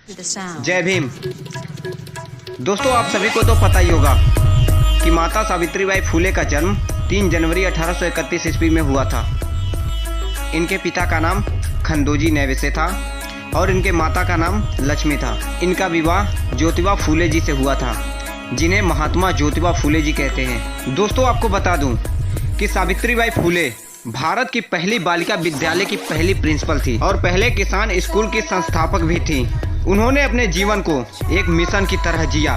जय भीम। दोस्तों, आप सभी को तो पता ही होगा कि माता सावित्रीबाई फुले का जन्म 3 जनवरी 1831 ईस्वी में हुआ था। इनके पिता का नाम खंडोजी नेवेसे था और इनके माता का नाम लक्ष्मी था। इनका विवाह ज्योतिबा फुले जी से हुआ था, जिन्हें महात्मा ज्योतिबा फुले जी कहते हैं। दोस्तों, आपको बता दूं कि सावित्रीबाई फुले भारत की पहली बालिका विद्यालय की पहली प्रिंसिपल थी और पहले किसान स्कूल की संस्थापक भी थी। उन्होंने अपने जीवन को एक मिशन की तरह जिया,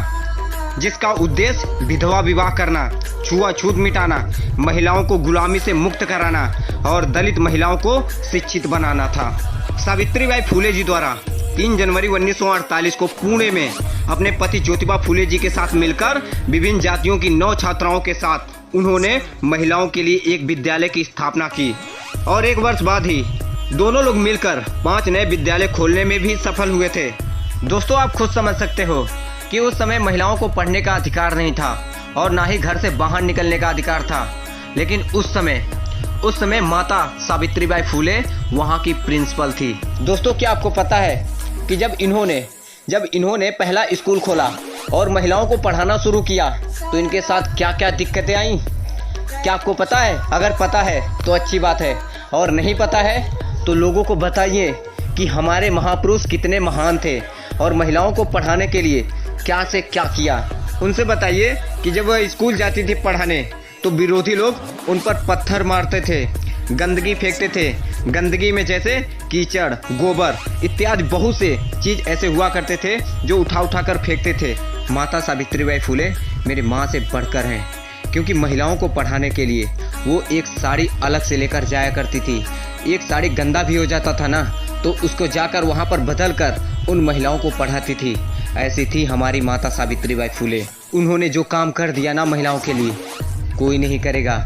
जिसका उद्देश्य विधवा विवाह करना, छुआछूत मिटाना, महिलाओं को गुलामी से मुक्त कराना और दलित महिलाओं को शिक्षित बनाना था। सावित्रीबाई फुले जी द्वारा 3 जनवरी 1948 को पुणे में अपने पति ज्योतिबा फुले जी के साथ मिलकर विभिन्न जातियों की 9 छात्राओं के साथ उन्होंने महिलाओं के लिए एक विद्यालय की स्थापना की और 1 वर्ष बाद ही दोनों लोग मिलकर 5 नए विद्यालय खोलने में भी सफल हुए थे। दोस्तों, आप खुद समझ सकते हो कि उस समय महिलाओं को पढ़ने का अधिकार नहीं था और ना ही घर से बाहर निकलने का अधिकार था। लेकिन उस समय माता सावित्रीबाई फुले वहाँ की प्रिंसिपल थी। दोस्तों, क्या आपको पता है कि जब इन्होंने पहला स्कूल खोला और महिलाओं को पढ़ाना शुरू किया तो इनके साथ क्या क्या दिक्कतें आईं? क्या आपको पता है? अगर पता है तो अच्छी बात है, और नहीं पता है तो लोगों को बताइए कि हमारे महापुरुष कितने महान थे और महिलाओं को पढ़ाने के लिए क्या से क्या किया। उनसे बताइए कि जब वह स्कूल जाती थी पढ़ाने तो विरोधी लोग उन पर पत्थर मारते थे, गंदगी फेंकते थे। गंदगी में जैसे कीचड़, गोबर इत्यादि बहुत से चीज़ ऐसे हुआ करते थे जो उठा कर फेंकते थे। माता सावित्रीबाई फुले मेरी माँ से बढ़कर हैं, क्योंकि महिलाओं को पढ़ाने के लिए वो एक साड़ी अलग से लेकर जाया करती थी। एक साड़ी गंदा भी हो जाता था ना, तो उसको जाकर वहाँ पर बदल कर उन महिलाओं को पढ़ाती थी। ऐसी थी हमारी माता सावित्रीबाई फुले। उन्होंने जो काम कर दिया ना महिलाओं के लिए, कोई नहीं करेगा।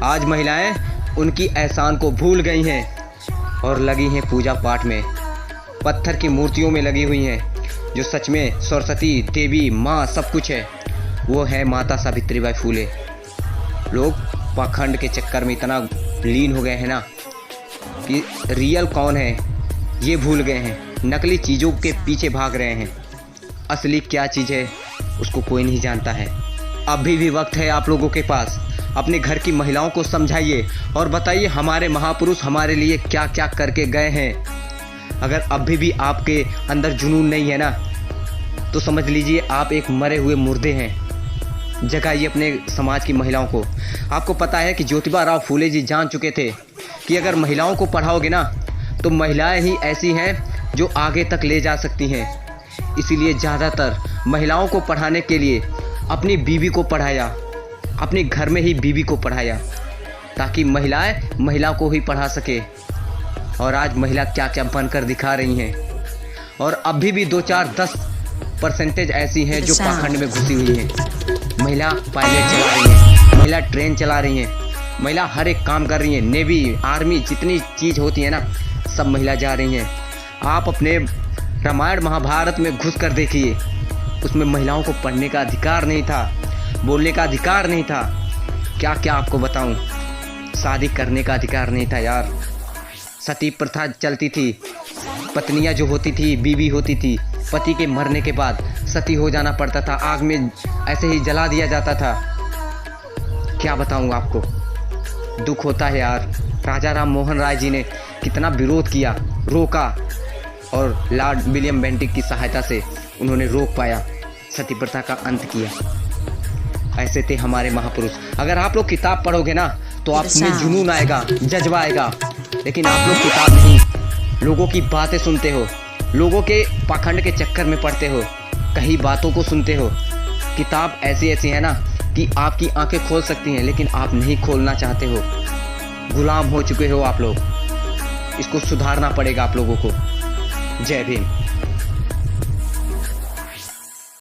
आज महिलाएं उनकी एहसान को भूल गई हैं और लगी हैं पूजा पाठ में, पत्थर की मूर्तियों में लगी हुई हैं, जो सच में सरस्वती देवी माँ सब कुछ है। वो है माता सावित्रीबाई फुले। लोग पाखंड के चक्कर में इतना लीन हो गए हैं ना कि रियल कौन है ये भूल गए हैं, नकली चीज़ों के पीछे भाग रहे हैं। असली क्या चीज़ है उसको कोई नहीं जानता है। अभी भी वक्त है आप लोगों के पास, अपने घर की महिलाओं को समझाइए और बताइए हमारे महापुरुष हमारे लिए क्या क्या करके गए हैं। अगर अभी भी आपके अंदर जुनून नहीं है ना, तो समझ लीजिए आप एक मरे हुए मुर्दे हैं। जगाइए अपने समाज की महिलाओं को। आपको पता है कि ज्योतिबा राव फुले जी जान चुके थे कि अगर महिलाओं को पढ़ाओगे ना तो महिलाएं ही ऐसी हैं जो आगे तक ले जा सकती हैं। इसीलिए ज़्यादातर महिलाओं को पढ़ाने के लिए अपनी बीवी को पढ़ाया, अपने घर में ही बीवी को पढ़ाया, ताकि महिला को ही पढ़ा सके। और आज महिला क्या क्या बनकर दिखा रही हैं। और अभी भी 2-4-10% ऐसी हैं जो पाखंड में घुसी हुई हैं। महिला पायलट चला रही हैं, महिला ट्रेन चला रही हैं, महिला हर एक काम कर रही हैं। नेवी, आर्मी, जितनी चीज़ होती है ना, सब महिला जा रही हैं। आप अपने रामायण महाभारत में घुस कर देखिए, उसमें महिलाओं को पढ़ने का अधिकार नहीं था, बोलने का अधिकार नहीं था। क्या क्या आपको बताऊं, शादी करने का अधिकार नहीं था यार। सती प्रथा चलती थी। पत्नियां जो होती थी, बीवी होती थी, पति के मरने के बाद सती हो जाना पड़ता था, आग में ऐसे ही जला दिया जाता था। क्या बताऊं आपको, दुख होता है यार। राजा राम मोहन राय जी ने कितना विरोध किया, रोका, और लॉर्ड विलियम बेंटिक की सहायता से उन्होंने रोक पाया, सती प्रथा का अंत किया। ऐसे थे हमारे महापुरुष। अगर आप लोग किताब पढ़ोगे ना तो आप में जुनून आएगा, जज्बा आएगा। लेकिन आप लोग किताब नहीं, लोगों की बातें सुनते हो, लोगों के पाखंड के चक्कर में पड़ते हो, कहीं बातों को सुनते हो। किताब ऐसी है ना कि आपकी आंखें खोल सकती हैं, लेकिन आप नहीं खोलना चाहते हो। गुलाम हो चुके हो आप लोग। इसको सुधारना पड़ेगा आप लोगों को। जय भीम।